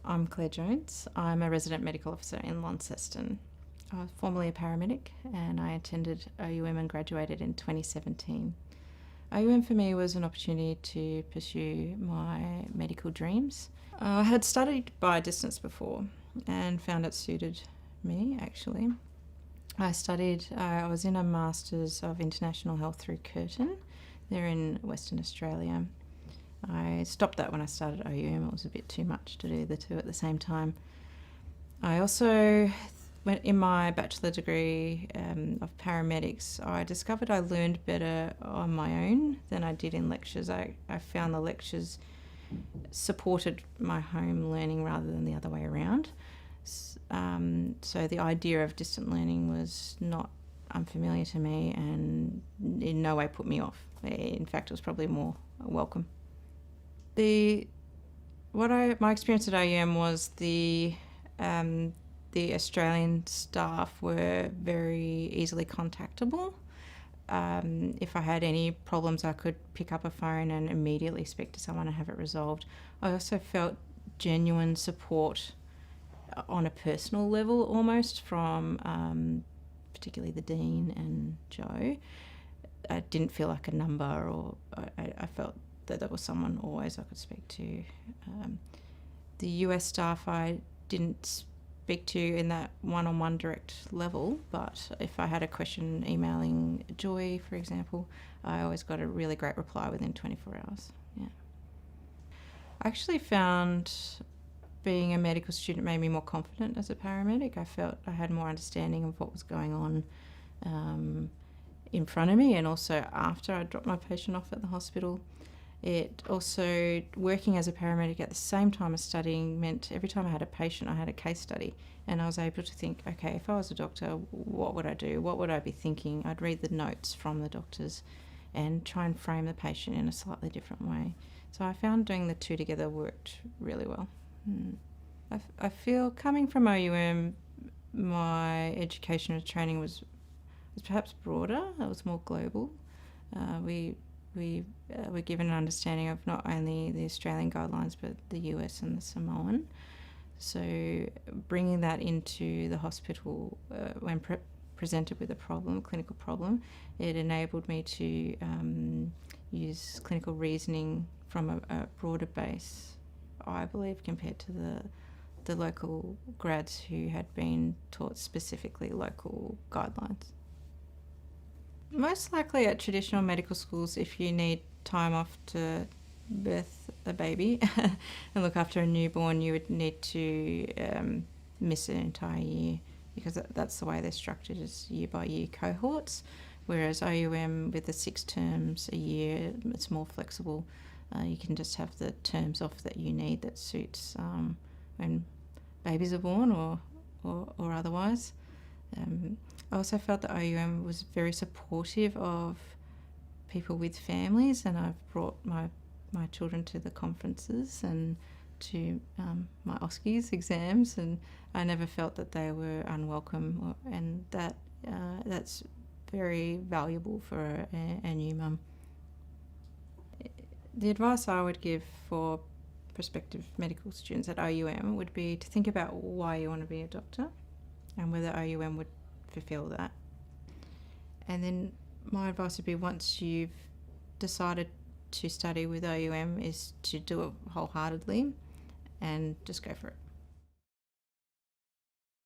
I'm Claire Jones. I'm a resident medical officer in Launceston. I was formerly a paramedic and I attended OUM and graduated in 2017. OUM for me was an opportunity to pursue my medical dreams. I had studied biodistance before and found it suited me actually. I was in a Masters of International Health through Curtin. They're in Western Australia. I stopped that when I started OUM. It was a bit too much to do the two at the same time. I also went in my bachelor degree of paramedics. I discovered I learned better on my own than I did in lectures. I found the lectures supported my home learning rather than the other way around. So the idea of distant learning was not unfamiliar to me and in no way put me off. In fact, it was probably more welcome. My experience at OUM was the Australian staff were very easily contactable. If I had any problems, I could pick up a phone and immediately speak to someone and have it resolved. I also felt genuine support on a personal level almost from particularly the Dean and Joe. I didn't feel like a number, or I felt that there was someone always I could speak to. The US staff I didn't speak to in that one-on-one direct level, but if I had a question emailing Joy, for example, I always got a really great reply within 24 hours. Yeah. I actually found being a medical student made me more confident as a paramedic. I felt I had more understanding of what was going on in front of me and also after I dropped my patient off at the hospital. It also, working as a paramedic at the same time as studying meant every time I had a patient I had a case study, and I was able to think, okay, if I was a doctor, what would I do? What would I be thinking? I'd read the notes from the doctors and try and frame the patient in a slightly different way. So I found doing the two together worked really well. I feel coming from OUM, my education and training was perhaps broader. It was more global. We were given an understanding of not only the Australian guidelines but the US and the Samoan. So bringing that into the hospital when presented with a clinical problem, it enabled me to use clinical reasoning from a broader base, I believe, compared to the local grads who had been taught specifically local guidelines. Most likely at traditional medical schools, if you need time off to birth a baby and look after a newborn, you would need to miss an entire year because that's the way they're structured, as year-by-year cohorts, whereas OUM with the 6 terms a year, it's more flexible. You can just have the terms off that you need that suits when babies are born or otherwise. I also felt that OUM was very supportive of people with families, and I've brought my children to the conferences and to my OSCEs exams, and I never felt that they were unwelcome, and that's very valuable for a new mum. The advice I would give for prospective medical students at OUM would be to think about why you want to be a doctor and whether OUM would fulfill that. And then my advice would be, once you've decided to study with OUM, is to do it wholeheartedly and just go for it.